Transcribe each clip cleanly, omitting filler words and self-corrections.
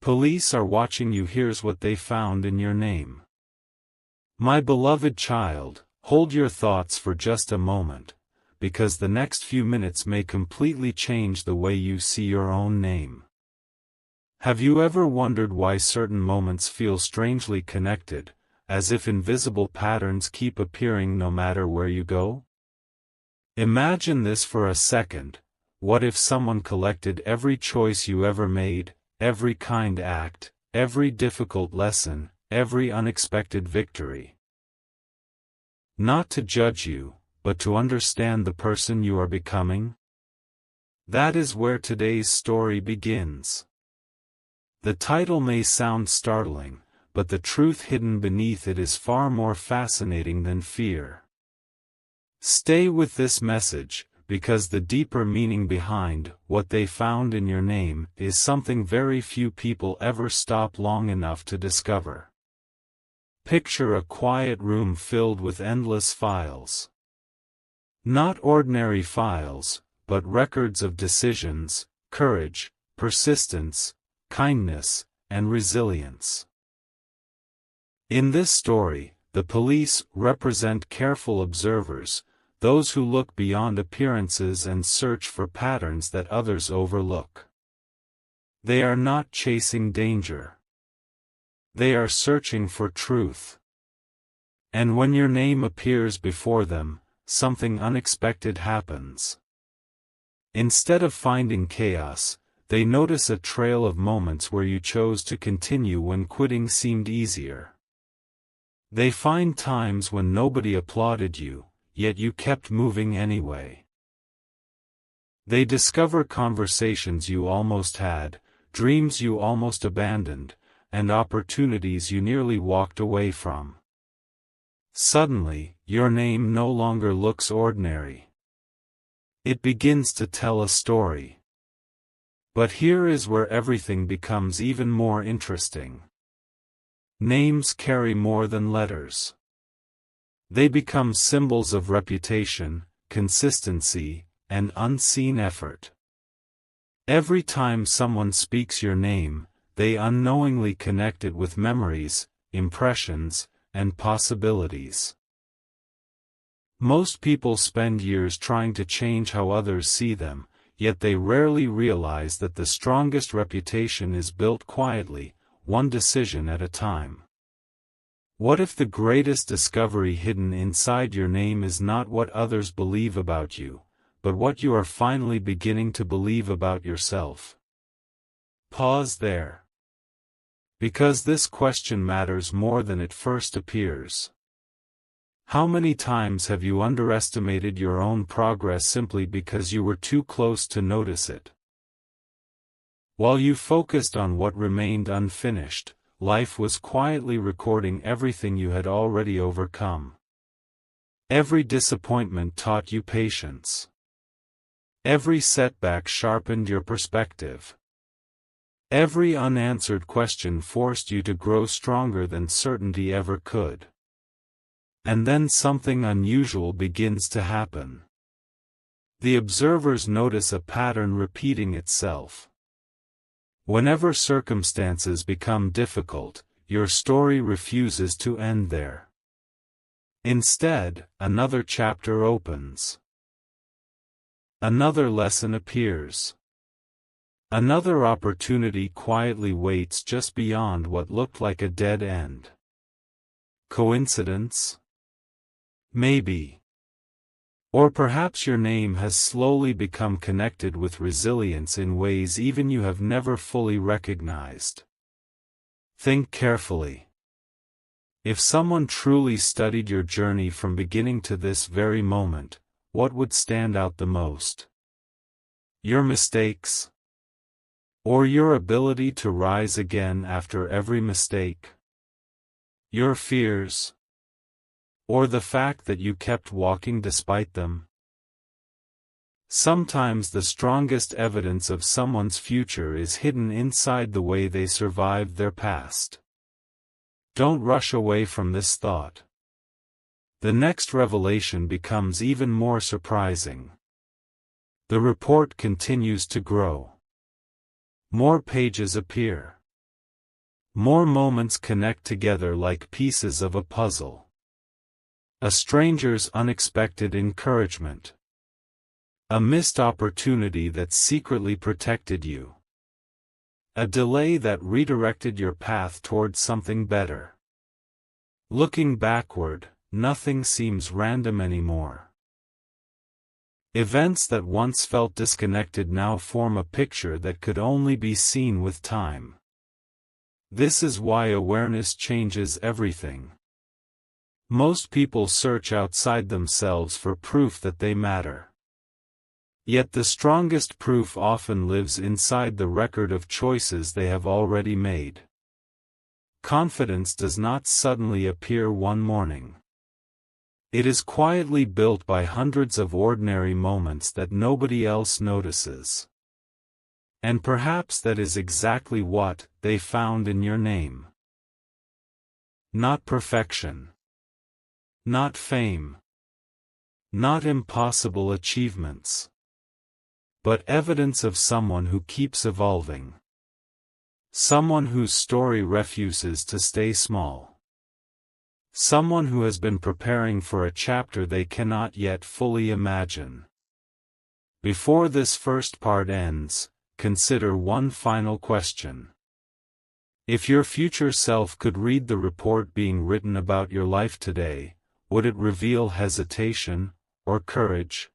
Police are watching you. Here's what they found in your name. My beloved child, hold your thoughts for just a moment, because the next few minutes may completely change the way you see your own name. Have you ever wondered why certain moments feel strangely connected, as if invisible patterns keep appearing no matter where you go? Imagine this for a second. What if someone collected every choice you ever made, every kind act, every difficult lesson, every unexpected victory? Not to judge you, but to understand the person you are becoming? That is where today's story begins. The title may sound startling, but the truth hidden beneath it is far more fascinating than fear. Stay with this message, because the deeper meaning behind what they found in your name is something very few people ever stop long enough to discover. Picture a quiet room filled with endless files. Not ordinary files, but records of decisions, courage, persistence, kindness, and resilience. In this story, the police represent careful observers, those who look beyond appearances and search for patterns that others overlook. They are not chasing danger. They are searching for truth. And when your name appears before them, something unexpected happens. Instead of finding chaos, they notice a trail of moments where you chose to continue when quitting seemed easier. They find times when nobody applauded you, yet you kept moving anyway. They discover conversations you almost had, dreams you almost abandoned, and opportunities you nearly walked away from. Suddenly, your name no longer looks ordinary. It begins to tell a story. But here is where everything becomes even more interesting. Names carry more than letters. They become symbols of reputation, consistency, and unseen effort. Every time someone speaks your name, they unknowingly connect it with memories, impressions, and possibilities. Most people spend years trying to change how others see them, yet they rarely realize that the strongest reputation is built quietly, one decision at a time. What if the greatest discovery hidden inside your name is not what others believe about you, but what you are finally beginning to believe about yourself? Pause there. Because this question matters more than it first appears. How many times have you underestimated your own progress simply because you were too close to notice it? While you focused on what remained unfinished, life was quietly recording everything you had already overcome. Every disappointment taught you patience. Every setback sharpened your perspective. Every unanswered question forced you to grow stronger than certainty ever could. And then something unusual begins to happen. The observers notice a pattern repeating itself. Whenever circumstances become difficult, your story refuses to end there. Instead, another chapter opens. Another lesson appears. Another opportunity quietly waits just beyond what looked like a dead end. Coincidence? Maybe. Or perhaps your name has slowly become connected with resilience in ways even you have never fully recognized. Think carefully. If someone truly studied your journey from beginning to this very moment, what would stand out the most? Your mistakes? Or your ability to rise again after every mistake? Your fears? Or the fact that you kept walking despite them? Sometimes the strongest evidence of someone's future is hidden inside the way they survived their past. Don't rush away from this thought. The next revelation becomes even more surprising. The report continues to grow. More pages appear. More moments connect together like pieces of a puzzle. A stranger's unexpected encouragement. A missed opportunity that secretly protected you. A delay that redirected your path toward something better. Looking backward, nothing seems random anymore. Events that once felt disconnected now form a picture that could only be seen with time. This is why awareness changes everything. Most people search outside themselves for proof that they matter. Yet the strongest proof often lives inside the record of choices they have already made. Confidence does not suddenly appear one morning. It is quietly built by hundreds of ordinary moments that nobody else notices. And perhaps that is exactly what they found in your name. Not perfection. Not fame. Not impossible achievements. But evidence of someone who keeps evolving. Someone whose story refuses to stay small. Someone who has been preparing for a chapter they cannot yet fully imagine. Before this first part ends, consider one final question. If your future self could read the report being written about your life today, would it reveal hesitation or courage?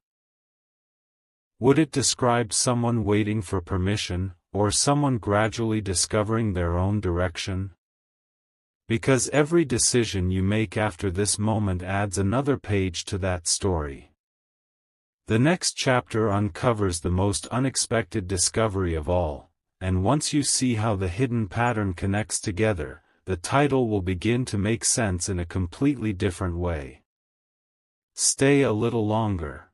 Would it describe someone waiting for permission, or someone gradually discovering their own direction? Because every decision you make after this moment adds another page to that story. The next chapter uncovers the most unexpected discovery of all, and once you see how the hidden pattern connects together, the title will begin to make sense in a completely different way. Stay a little longer.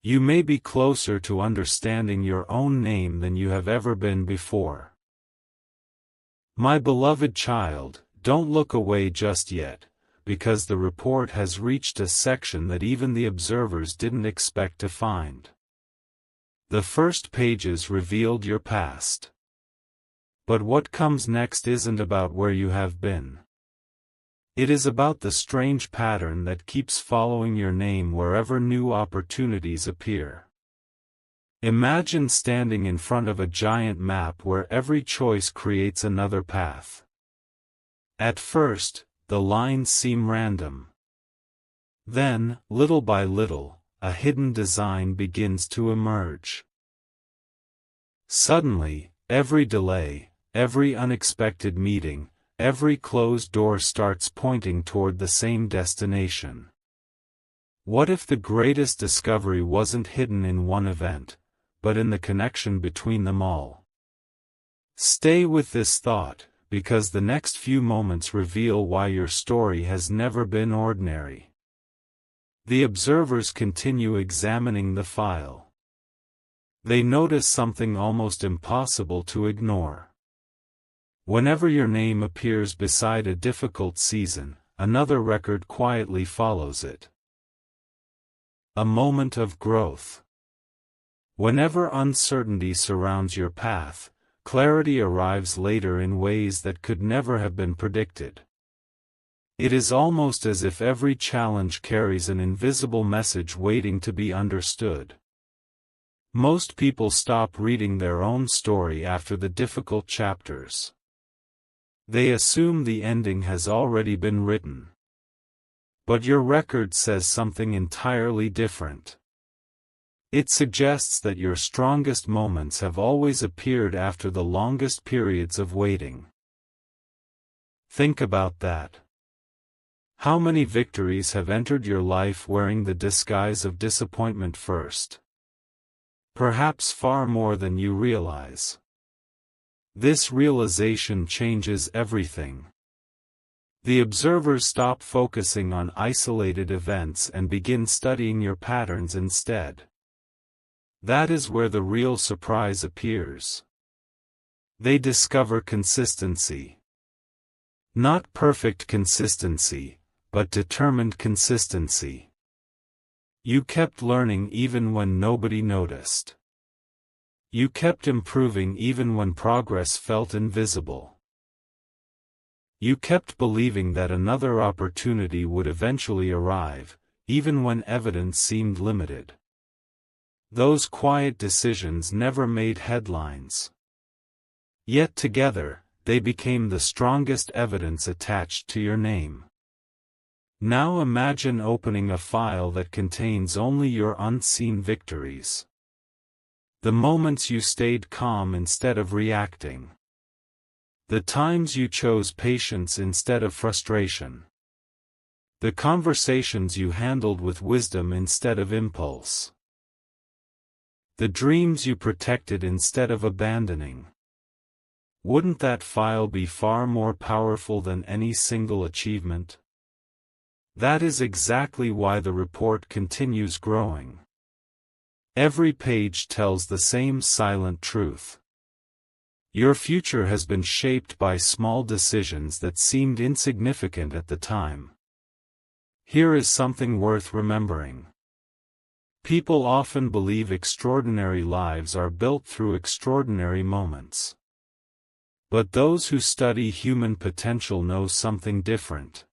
You may be closer to understanding your own name than you have ever been before. My beloved child, don't look away just yet, because the report has reached a section that even the observers didn't expect to find. The first pages revealed your past. But what comes next isn't about where you have been. It is about the strange pattern that keeps following your name wherever new opportunities appear. Imagine standing in front of a giant map where every choice creates another path. At first, the lines seem random. Then, little by little, a hidden design begins to emerge. Suddenly, every delay, every unexpected meeting, every closed door starts pointing toward the same destination. What if the greatest discovery wasn't hidden in one event, but in the connection between them all? Stay with this thought, because the next few moments reveal why your story has never been ordinary. The observers continue examining the file. They notice something almost impossible to ignore. Whenever your name appears beside a difficult season, another record quietly follows it. A moment of growth. Whenever uncertainty surrounds your path, clarity arrives later in ways that could never have been predicted. It is almost as if every challenge carries an invisible message waiting to be understood. Most people stop reading their own story after the difficult chapters. They assume the ending has already been written. But your record says something entirely different. It suggests that your strongest moments have always appeared after the longest periods of waiting. Think about that. How many victories have entered your life wearing the disguise of disappointment first? Perhaps far more than you realize. This realization changes everything. The observers stop focusing on isolated events and begin studying your patterns instead. That is where the real surprise appears. They discover consistency. Not perfect consistency, but determined consistency. You kept learning even when nobody noticed. You kept improving even when progress felt invisible. You kept believing that another opportunity would eventually arrive, even when evidence seemed limited. Those quiet decisions never made headlines. Yet together, they became the strongest evidence attached to your name. Now imagine opening a file that contains only your unseen victories. The moments you stayed calm instead of reacting. The times you chose patience instead of frustration. The conversations you handled with wisdom instead of impulse. The dreams you protected instead of abandoning. Wouldn't that file be far more powerful than any single achievement? That is exactly why the report continues growing. Every page tells the same silent truth. Your future has been shaped by small decisions that seemed insignificant at the time. Here is something worth remembering. People often believe extraordinary lives are built through extraordinary moments. But those who study human potential know something different.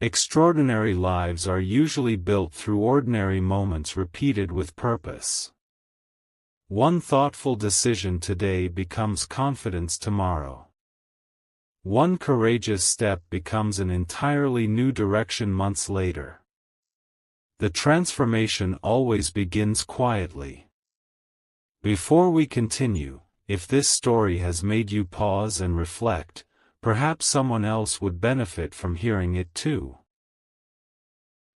Extraordinary lives are usually built through ordinary moments repeated with purpose. One thoughtful decision today becomes confidence tomorrow. One courageous step becomes an entirely new direction months later. The transformation always begins quietly. Before we continue, if this story has made you pause and reflect, perhaps someone else would benefit from hearing it too.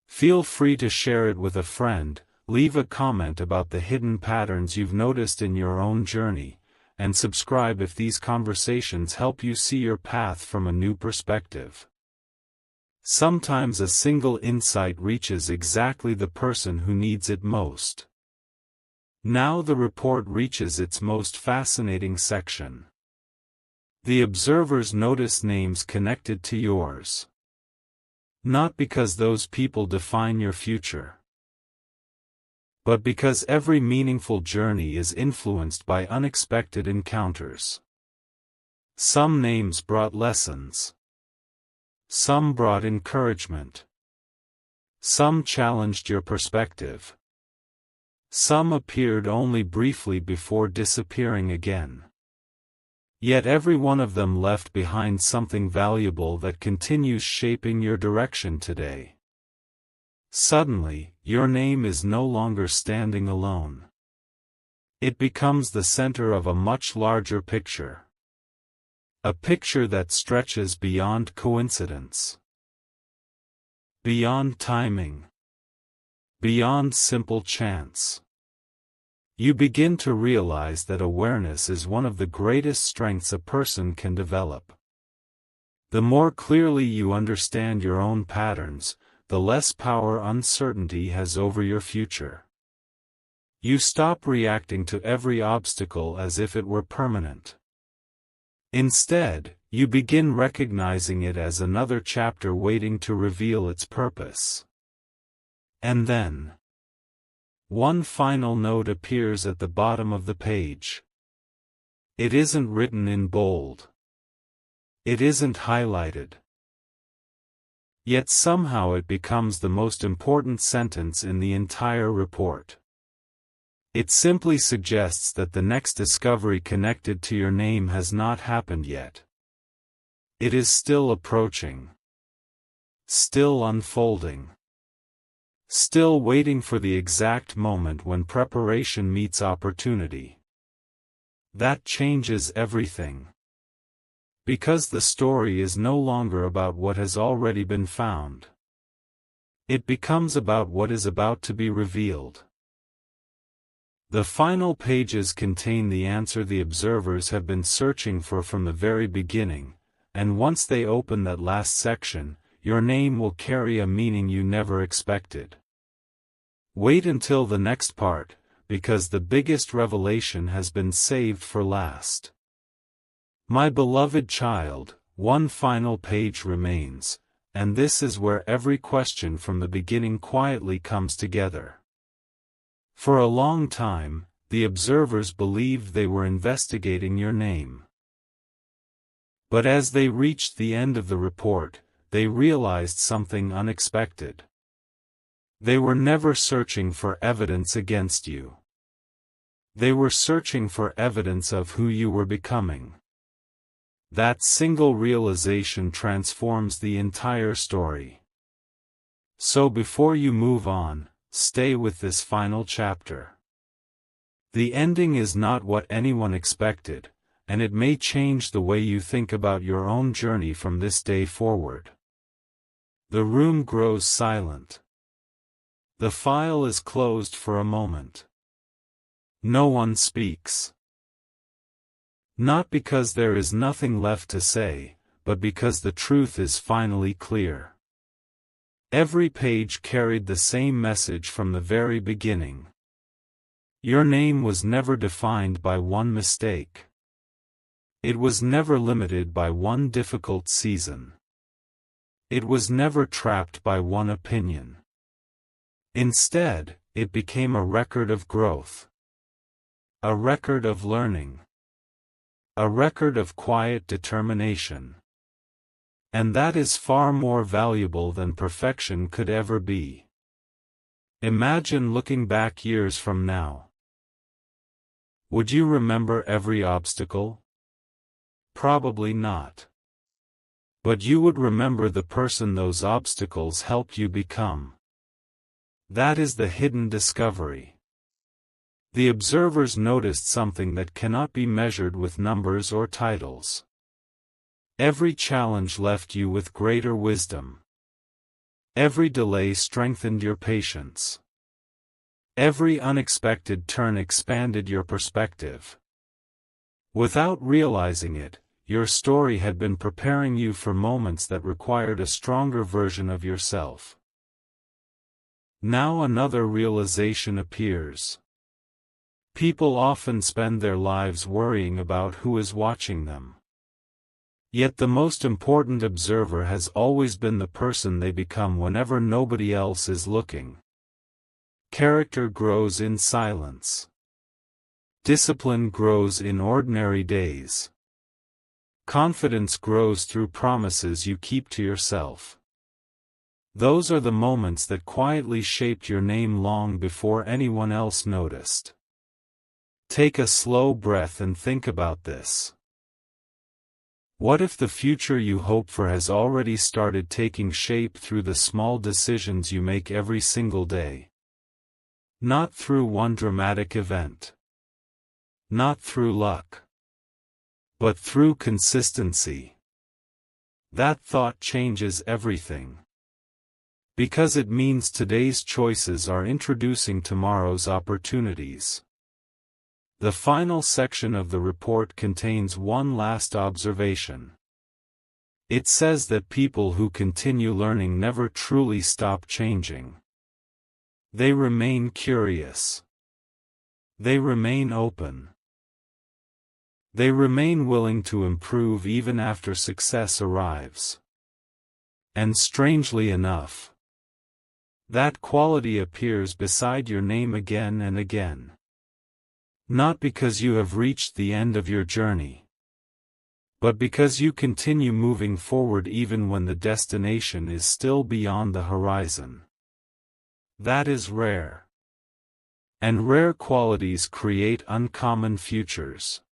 Feel free to share it with a friend, leave a comment about the hidden patterns you've noticed in your own journey, and subscribe if these conversations help you see your path from a new perspective. Sometimes a single insight reaches exactly the person who needs it most. Now the report reaches its most fascinating section. The observers notice names connected to yours. Not because those people define your future, but because every meaningful journey is influenced by unexpected encounters. Some names brought lessons. Some brought encouragement. Some challenged your perspective. Some appeared only briefly before disappearing again. Yet every one of them left behind something valuable that continues shaping your direction today. Suddenly, your name is no longer standing alone. It becomes the center of a much larger picture. A picture that stretches beyond coincidence. Beyond timing. Beyond simple chance. You begin to realize that awareness is one of the greatest strengths a person can develop. The more clearly you understand your own patterns, the less power uncertainty has over your future. You stop reacting to every obstacle as if it were permanent. Instead, you begin recognizing it as another chapter waiting to reveal its purpose. And then, one final note appears at the bottom of the page. It isn't written in bold. It isn't highlighted. Yet somehow it becomes the most important sentence in the entire report. It simply suggests that the next discovery connected to your name has not happened yet. It is still approaching. Still unfolding. Still waiting for the exact moment when preparation meets opportunity. That changes everything. Because the story is no longer about what has already been found. It becomes about what is about to be revealed. The final pages contain the answer the observers have been searching for from the very beginning, and once they open that last section, your name will carry a meaning you never expected. Wait until the next part, because the biggest revelation has been saved for last. My beloved child, one final page remains, and this is where every question from the beginning quietly comes together. For a long time, the observers believed they were investigating your name. But as they reached the end of the report, they realized something unexpected. They were never searching for evidence against you. They were searching for evidence of who you were becoming. That single realization transforms the entire story. So before you move on, stay with this final chapter. The ending is not what anyone expected, and it may change the way you think about your own journey from this day forward. The room grows silent. The file is closed for a moment. No one speaks. Not because there is nothing left to say, but because the truth is finally clear. Every page carried the same message from the very beginning. Your name was never defined by one mistake. It was never limited by one difficult season. It was never trapped by one opinion. Instead, it became a record of growth. A record of learning. A record of quiet determination. And that is far more valuable than perfection could ever be. Imagine looking back years from now. Would you remember every obstacle? Probably not. But you would remember the person those obstacles helped you become. That is the hidden discovery. The observers noticed something that cannot be measured with numbers or titles. Every challenge left you with greater wisdom. Every delay strengthened your patience. Every unexpected turn expanded your perspective. Without realizing it, your story had been preparing you for moments that required a stronger version of yourself. Now another realization appears. People often spend their lives worrying about who is watching them. Yet the most important observer has always been the person they become whenever nobody else is looking. Character grows in silence. Discipline grows in ordinary days. Confidence grows through promises you keep to yourself. Those are the moments that quietly shaped your name long before anyone else noticed. Take a slow breath and think about this. What if the future you hope for has already started taking shape through the small decisions you make every single day? Not through one dramatic event. Not through luck. But through consistency. That thought changes everything. Because it means today's choices are introducing tomorrow's opportunities. The final section of the report contains one last observation. It says that people who continue learning never truly stop changing. They remain curious. They remain open. They remain willing to improve even after success arrives. And strangely enough, that quality appears beside your name again and again. Not because you have reached the end of your journey, but because you continue moving forward even when the destination is still beyond the horizon. That is rare. And rare qualities create uncommon futures.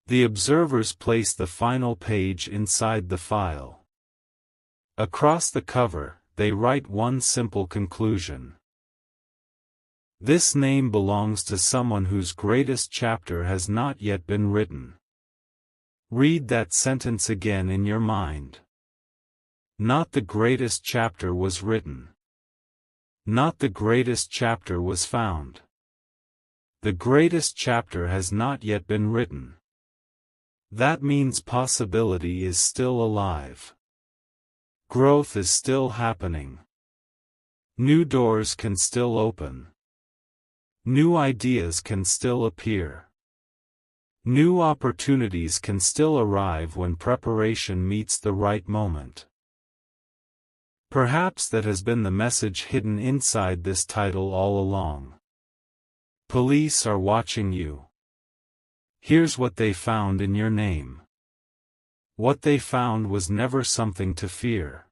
The observers place the final page inside the file. Across the cover, they write one simple conclusion. This name belongs to someone whose greatest chapter has not yet been written. Read that sentence again in your mind. Not the greatest chapter was written. Not the greatest chapter was found. The greatest chapter has not yet been written. That means possibility is still alive. Growth is still happening. New doors can still open. New ideas can still appear. New opportunities can still arrive when preparation meets the right moment. Perhaps that has been the message hidden inside this title all along. Police are watching you. Here's what they found in your name. What they found was never something to fear.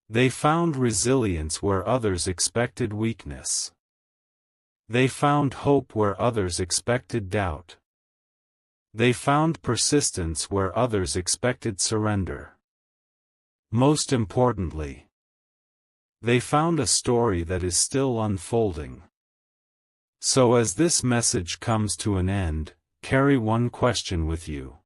They found resilience where others expected weakness. They found hope where others expected doubt. They found persistence where others expected surrender. Most importantly, they found a story that is still unfolding. So as this message comes to an end, carry one question with you.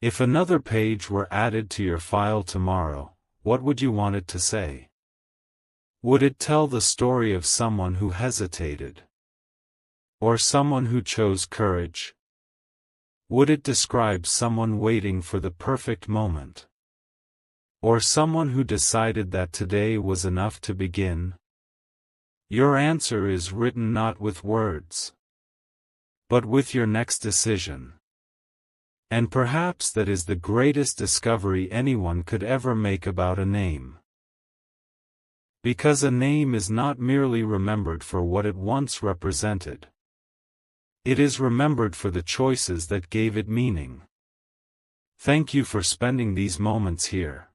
If another page were added to your file tomorrow, what would you want it to say? Would it tell the story of someone who hesitated? Or someone who chose courage? Would it describe someone waiting for the perfect moment? Or someone who decided that today was enough to begin? Your answer is written not with words, but with your next decision. And perhaps that is the greatest discovery anyone could ever make about a name. Because a name is not merely remembered for what it once represented. It is remembered for the choices that gave it meaning. Thank you for spending these moments here.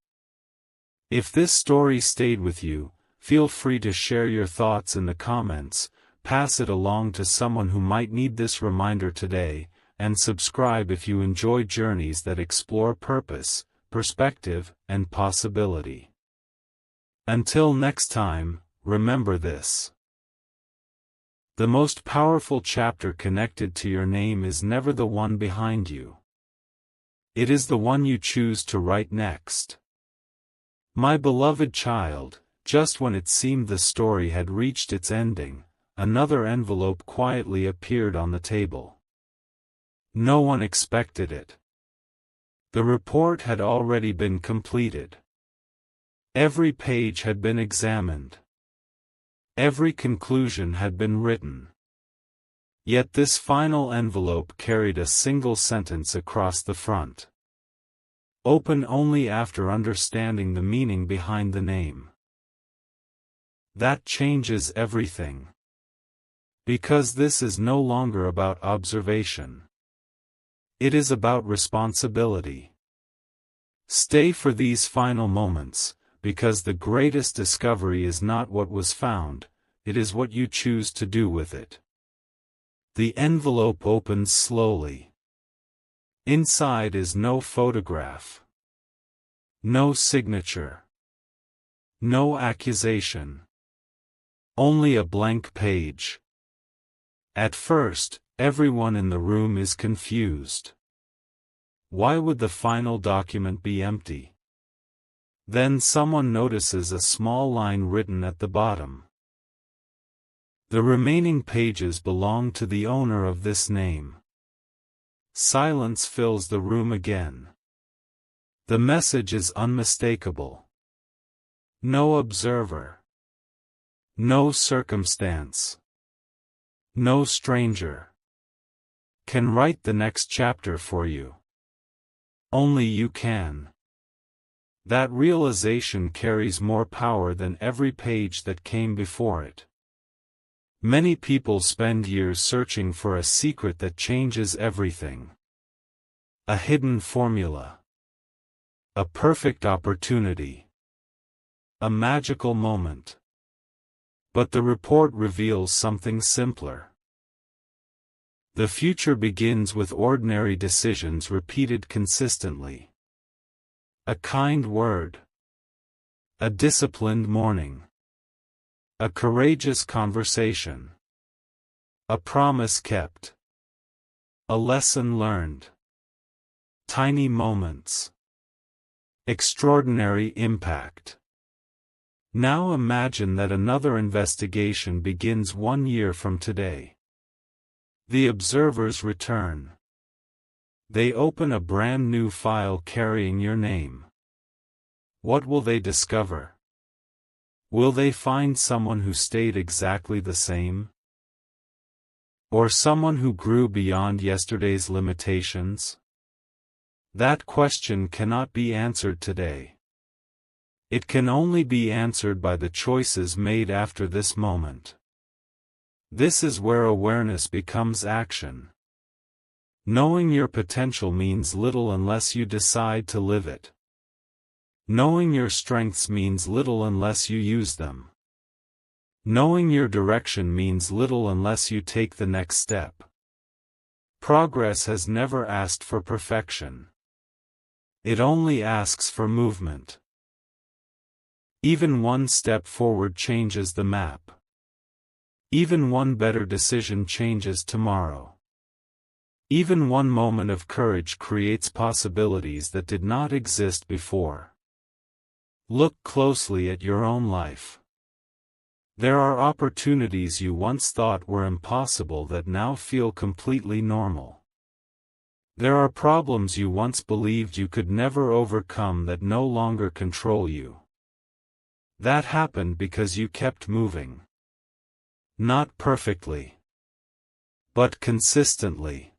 If this story stayed with you, feel free to share your thoughts in the comments, pass it along to someone who might need this reminder today, and subscribe if you enjoy journeys that explore purpose, perspective, and possibility. Until next time, remember this. The most powerful chapter connected to your name is never the one behind you. It is the one you choose to write next. My beloved child, just when it seemed the story had reached its ending, another envelope quietly appeared on the table. No one expected it. The report had already been completed. Every page had been examined. Every conclusion had been written. Yet this final envelope carried a single sentence across the front. Open only after understanding the meaning behind the name. That changes everything. Because this is no longer about observation. It is about responsibility. Stay for these final moments, because the greatest discovery is not what was found, it is what you choose to do with it. The envelope opens slowly. Inside is no photograph. No signature. No accusation. Only a blank page. At first, everyone in the room is confused. Why would the final document be empty? Then someone notices a small line written at the bottom. The remaining pages belong to the owner of this name. Silence fills the room again. The message is unmistakable. No observer. No circumstance. No stranger can write the next chapter for you. Only you can. That realization carries more power than every page that came before it. Many people spend years searching for a secret that changes everything. A hidden formula. A perfect opportunity. A magical moment. But the report reveals something simpler. The future begins with ordinary decisions repeated consistently. A kind word. A disciplined morning. A courageous conversation. A promise kept. A lesson learned. Tiny moments. Extraordinary impact. Now imagine that another investigation begins 1 year from today. The observers return. They open a brand new file carrying your name. What will they discover? Will they find someone who stayed exactly the same? Or someone who grew beyond yesterday's limitations? That question cannot be answered today. It can only be answered by the choices made after this moment. This is where awareness becomes action. Knowing your potential means little unless you decide to live it. Knowing your strengths means little unless you use them. Knowing your direction means little unless you take the next step. Progress has never asked for perfection. It only asks for movement. Even one step forward changes the map. Even one better decision changes tomorrow. Even one moment of courage creates possibilities that did not exist before. Look closely at your own life. There are opportunities you once thought were impossible that now feel completely normal. There are problems you once believed you could never overcome that no longer control you. That happened because you kept moving. Not perfectly, but consistently.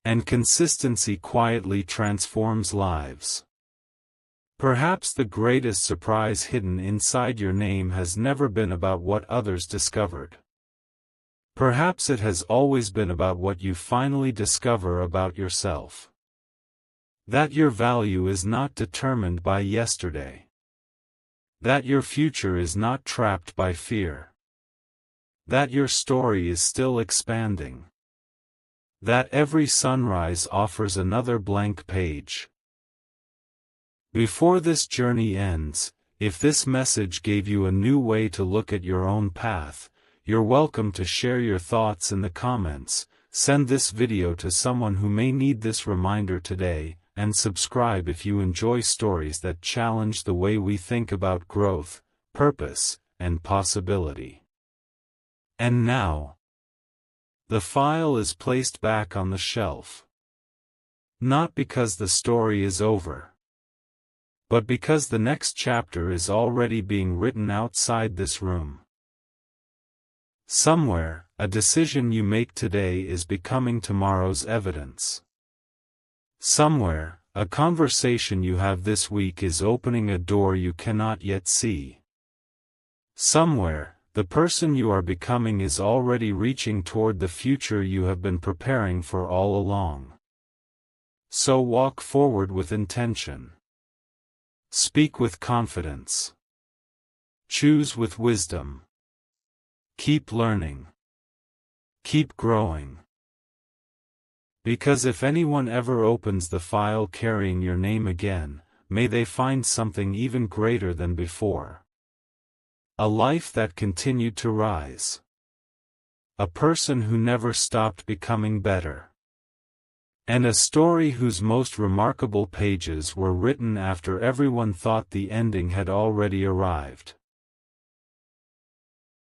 And consistency quietly transforms lives. Perhaps the greatest surprise hidden inside your name has never been about what others discovered. Perhaps it has always been about what you finally discover about yourself. That your value is not determined by yesterday. That your future is not trapped by fear. That your story is still expanding. That every sunrise offers another blank page. Before this journey ends, if this message gave you a new way to look at your own path, you're welcome to share your thoughts in the comments, send this video to someone who may need this reminder today, and subscribe if you enjoy stories that challenge the way we think about growth, purpose, and possibility. And now, the file is placed back on the shelf. Not because the story is over, but because the next chapter is already being written outside this room. Somewhere, a decision you make today is becoming tomorrow's evidence. Somewhere, a conversation you have this week is opening a door you cannot yet see. Somewhere, the person you are becoming is already reaching toward the future you have been preparing for all along. So walk forward with intention. Speak with confidence. Choose with wisdom. Keep learning. Keep growing. Because if anyone ever opens the file carrying your name again, may they find something even greater than before. A life that continued to rise. A person who never stopped becoming better. And a story whose most remarkable pages were written after everyone thought the ending had already arrived.